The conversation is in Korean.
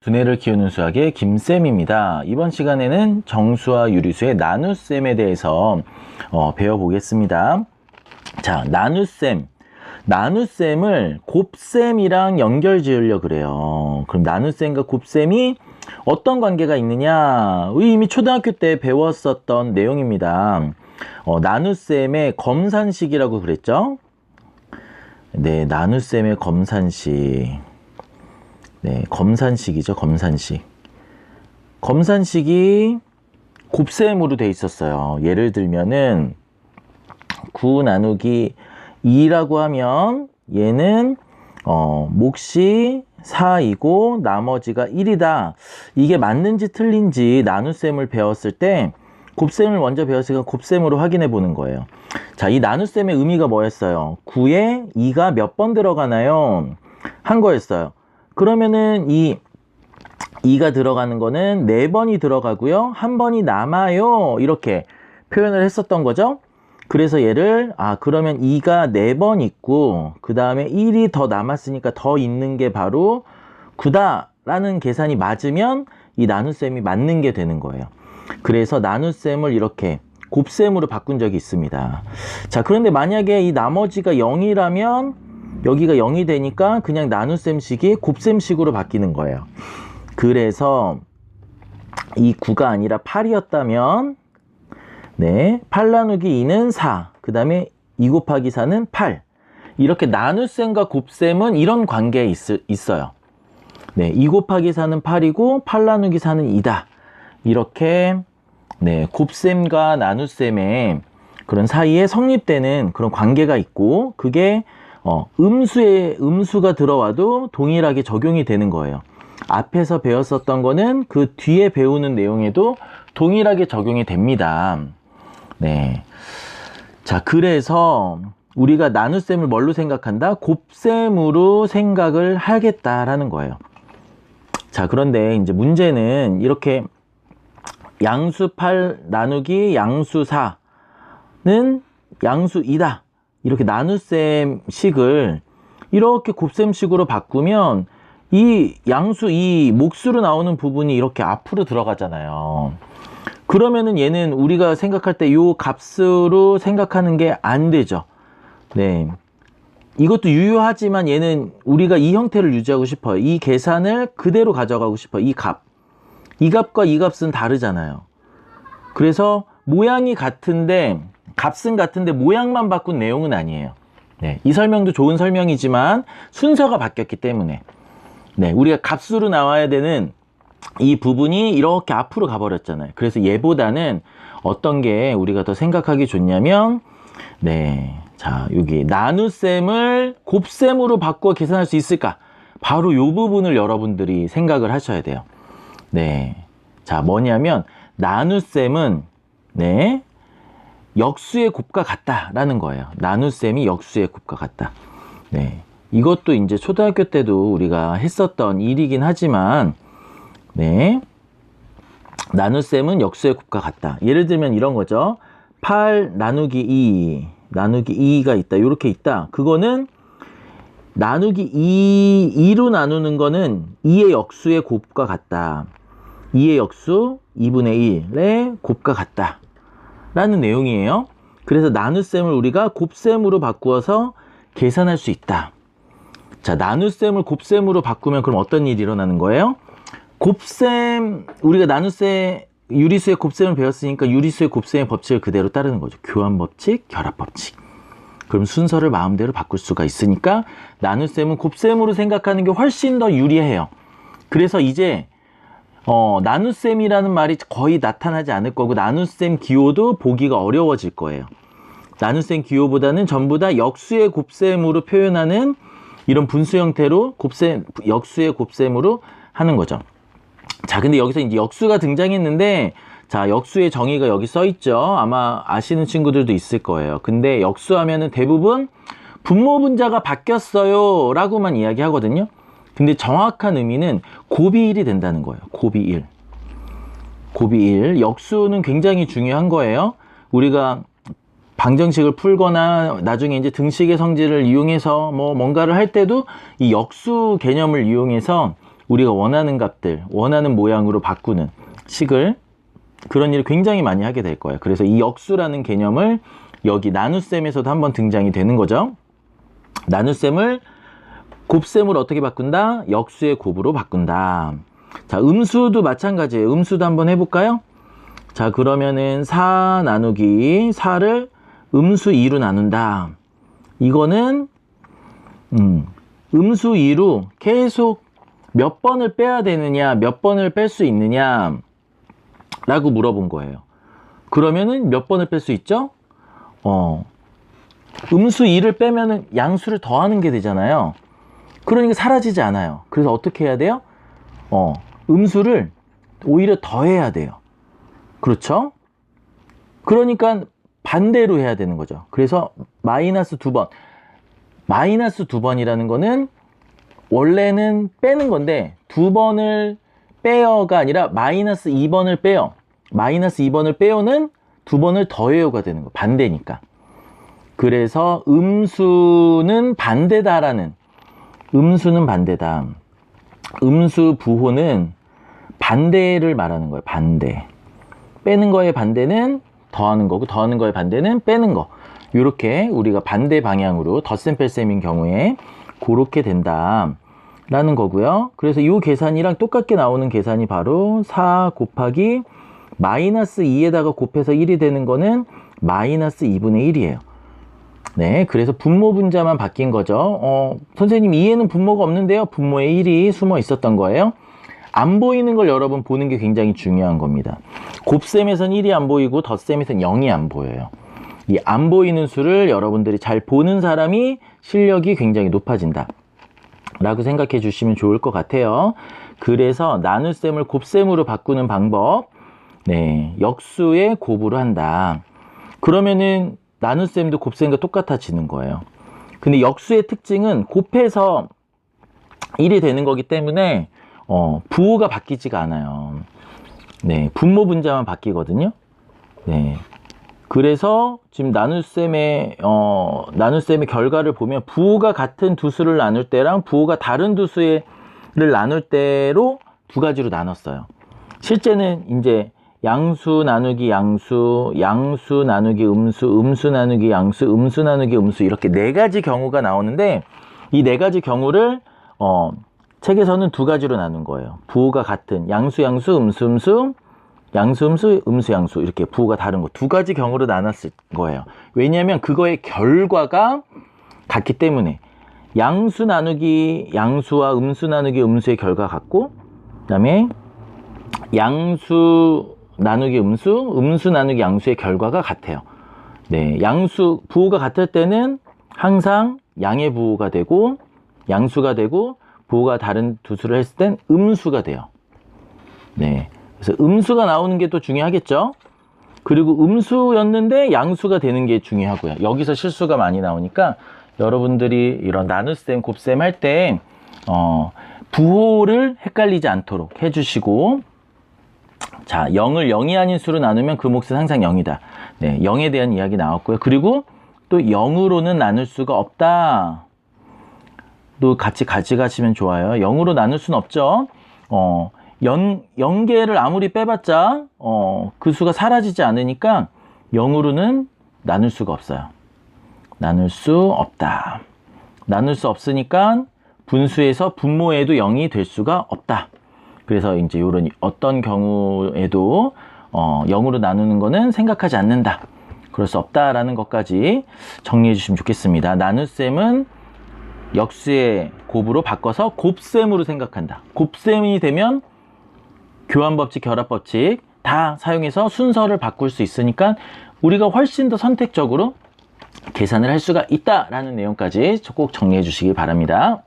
두뇌를 키우는 수학의 김쌤입니다. 이번 시간에는 정수와 유리수의 나눗셈에 대해서 배워보겠습니다. 자, 나눗셈. 나눗셈을 곱셈이랑 연결 지으려고 그래요. 그럼 나눗셈과 곱셈이 어떤 관계가 있느냐? 이미 초등학교 때 배웠었던 내용입니다. 나눗셈의 검산식이라고 그랬죠? 네, 나눗셈의 검산식. 네, 검산식이죠, 검산식. 검산식이 곱셈으로 돼 있었어요. 예를 들면은 9 나누기 2라고 하면 얘는 몫이 4이고 나머지가 1이다. 이게 맞는지 틀린지 나눗셈을 배웠을 때 곱셈을 먼저 배웠으니까 곱셈으로 확인해 보는 거예요. 자, 이 나눗셈의 의미가 뭐였어요? 9에 2가 몇 번 들어가나요? 한 거였어요. 그러면은 이 2가 들어가는 거는 4번이 들어가고요. 한 번이 남아요. 이렇게 표현을 했었던 거죠. 그래서 얘를 그러면 2가 4번 있고 그 다음에 1이 더 남았으니까 더 있는 게 바로 9다 라는 계산이 맞으면 이 나눗셈이 맞는 게 되는 거예요. 그래서 나눗셈을 이렇게 곱셈으로 바꾼 적이 있습니다. 자, 그런데 만약에 이 나머지가 0이라면 여기가 0이 되니까 그냥 나눗셈식이 곱셈식으로 바뀌는 거예요. 그래서 이 9가 아니라 8이었다면 네, 8 나누기 2는 4, 그 다음에 2 곱하기 4는 8. 이렇게 나눗셈과 곱셈은 이런 관계에 있어요. 네, 2 곱하기 4는 8이고 8 나누기 4는 2다. 이렇게 네, 곱셈과 나눗셈의 그런 사이에 성립되는 그런 관계가 있고 그게 음수가 들어와도 동일하게 적용이 되는 거예요. 앞에서 배웠었던 거는 그 뒤에 배우는 내용에도 동일하게 적용이 됩니다. 네. 자, 그래서 우리가 나눗셈을 뭘로 생각한다? 곱셈으로 생각을 하겠다라는 거예요. 자, 그런데 이제 문제는 이렇게 양수 8 나누기 양수 4는 양수 2다. 이렇게 나눗셈식을 이렇게 곱셈식으로 바꾸면 이 양수 2 몫으로 나오는 부분이 이렇게 앞으로 들어가잖아요. 그러면은 얘는 우리가 생각할 때 요 값으로 생각하는 게 안 되죠. 네. 이것도 유효하지만 얘는 우리가 이 형태를 유지하고 싶어요. 이 계산을 그대로 가져가고 싶어요. 이 값. 이 값과 이 값은 다르잖아요. 그래서 모양이 같은데 값은 같은데 모양만 바꾼 내용은 아니에요. 네, 이 설명도 좋은 설명이지만 순서가 바뀌었기 때문에 네, 우리가 값으로 나와야 되는 이 부분이 이렇게 앞으로 가버렸잖아요. 그래서 얘보다는 어떤 게 우리가 더 생각하기 좋냐면 네, 자, 여기 나눗셈을 곱셈으로 바꾸어 계산할 수 있을까? 바로 이 부분을 여러분들이 생각을 하셔야 돼요. 네, 자, 뭐냐면 나눗셈은 네, 역수의 곱과 같다라는 거예요. 나눗셈이 역수의 곱과 같다. 네, 이것도 이제 초등학교 때도 우리가 했었던 일이긴 하지만 네, 나눗셈은 역수의 곱과 같다. 예를 들면 이런 거죠. 8 나누기 2 나누기 2가 있다. 이렇게 있다. 그거는 나누기 2로 나누는 거는 2의 역수의 곱과 같다. 2의 역수 2분의 1의 곱과 같다 라는 내용이에요. 그래서 나눗셈을 우리가 곱셈으로 바꾸어서 계산할 수 있다. 자, 나눗셈을 곱셈으로 바꾸면 그럼 어떤 일이 일어나는 거예요? 곱셈, 우리가 나눗셈, 유리수의 곱셈을 배웠으니까 유리수의 곱셈의 법칙을 그대로 따르는 거죠. 교환법칙, 결합법칙. 그럼 순서를 마음대로 바꿀 수가 있으니까 나눗셈은 곱셈으로 생각하는 게 훨씬 더 유리해요. 그래서 이제 나눗셈이라는 말이 거의 나타나지 않을 거고 나눗셈 기호도 보기가 어려워질 거예요. 나눗셈 기호보다는 전부 다 역수의 곱셈으로 표현하는 이런 분수 형태로 역수의 곱셈으로 하는 거죠. 자, 근데 여기서 이제 역수가 등장했는데 자, 역수의 정의가 여기 써 있죠. 아마 아시는 친구들도 있을 거예요. 근데 역수하면은 대부분 분모 분자가 바뀌었어요 라고만 이야기하거든요. 근데 정확한 의미는 곱이 1이 된다는 거예요. 곱이 1. 곱이 1. 역수는 굉장히 중요한 거예요. 우리가 방정식을 풀거나 나중에 이제 등식의 성질을 이용해서 뭔가를 할 때도 이 역수 개념을 이용해서 우리가 원하는 값들, 원하는 모양으로 바꾸는 식을, 그런 일을 굉장히 많이 하게 될 거예요. 그래서 이 역수라는 개념을 여기 나눗셈에서도 한번 등장이 되는 거죠. 나눗셈을 곱셈으로 어떻게 바꾼다? 역수의 곱으로 바꾼다. 자, 음수도 마찬가지예요. 음수도 한번 해볼까요? 자, 그러면은 4 나누기 4를 음수 2로 나눈다. 이거는 음수 2로 계속 몇 번을 빼야 되느냐, 몇 번을 뺄 수 있느냐 라고 물어본 거예요. 그러면은 몇 번을 뺄 수 있죠? 음수 2를 빼면은 양수를 더하는 게 되잖아요. 그러니까 사라지지 않아요. 그래서 어떻게 해야 돼요? 음수를 오히려 더해야 돼요. 그렇죠? 그러니까 반대로 해야 되는 거죠. 그래서 마이너스 2번. 마이너스 2번이라는 거는 원래는 빼는 건데 2번을 빼어가 아니라 마이너스 2번을 빼어. 마이너스 2번을 빼어는 2번을 더해요가 되는 거. 반대니까. 그래서 음수는 반대다라는, 음수는 반대다. 음수 부호는 반대를 말하는 거예요. 반대. 빼는 거의 반대는 더하는 거고, 더하는 거의 반대는 빼는 거. 이렇게 우리가 반대 방향으로 덧셈 뺄셈인 경우에 그렇게 된다 라는 거고요. 그래서 이 계산이랑 똑같게 나오는 계산이 바로 4 곱하기 마이너스 2에다가 곱해서 1이 되는 거는 마이너스 2분의 1이에요. 네, 그래서 분모 분자만 바뀐 거죠. 선생님 2에는 분모가 없는데요. 분모에 1이 숨어 있었던 거예요. 안 보이는 걸 여러분 보는 게 굉장히 중요한 겁니다. 곱셈에선 1이 안 보이고 덧셈에선 0이 안 보여요. 이 안 보이는 수를 여러분들이 잘 보는 사람이 실력이 굉장히 높아진다 라고 생각해 주시면 좋을 것 같아요. 그래서 나눗셈을 곱셈으로 바꾸는 방법, 네, 역수의 곱으로 한다. 그러면은 나눗셈도 곱셈과 똑같아지는 거예요. 근데 역수의 특징은 곱해서 1이 되는 거기 때문에 부호가 바뀌지가 않아요. 네, 분모 분자만 바뀌거든요. 네. 그래서 지금 나눗셈의 결과를 보면 부호가 같은 두 수를 나눌 때랑 부호가 다른 두 수를 나눌 때로 두 가지로 나눴어요. 실제는 이제 양수 나누기 양수, 양수 나누기 음수, 음수 나누기 양수, 음수 나누기 음수, 이렇게 네 가지 경우가 나오는데 이 네 가지 경우를 책에서는 두 가지로 나눈 거예요. 부호가 같은 양수 양수, 음수 음수, 양수 음수, 음수 양수, 이렇게 부호가 다른 거 두 가지 경우로 나눴을 거예요. 왜냐하면 그거의 결과가 같기 때문에. 양수 나누기 양수와 음수 나누기 음수의 결과가 같고, 그 다음에 양수 나누기 음수, 음수 나누기 양수의 결과가 같아요. 네, 양수 부호가 같을 때는 항상 양의 부호가 되고 양수가 되고, 부호가 다른 두 수를 했을 땐 음수가 돼요. 네, 그래서 음수가 나오는 게 또 중요하겠죠. 그리고 음수였는데 양수가 되는 게 중요하고요. 여기서 실수가 많이 나오니까 여러분들이 이런 나눗셈, 곱셈 할 때 부호를 헷갈리지 않도록 해주시고, 자, 0을 0이 아닌 수로 나누면 그 몫은 항상 0이다. 네, 0에 대한 이야기 나왔고요. 그리고 또 0으로는 나눌 수가 없다. 또 같이 가져가시면 좋아요. 0으로 나눌 수는 없죠. 0개를 아무리 빼봤자 그 수가 사라지지 않으니까 0으로는 나눌 수가 없어요. 나눌 수 없다. 나눌 수 없으니까 분수에서 분모에도 0이 될 수가 없다. 그래서 이제 이런 어떤 경우에도 0으로 나누는 거는 생각하지 않는다. 그럴 수 없다라는 것까지 정리해 주시면 좋겠습니다. 나눗셈은 역수의 곱으로 바꿔서 곱셈으로 생각한다. 곱셈이 되면 교환법칙, 결합법칙 다 사용해서 순서를 바꿀 수 있으니까 우리가 훨씬 더 선택적으로 계산을 할 수가 있다라는 내용까지 꼭 정리해 주시기 바랍니다.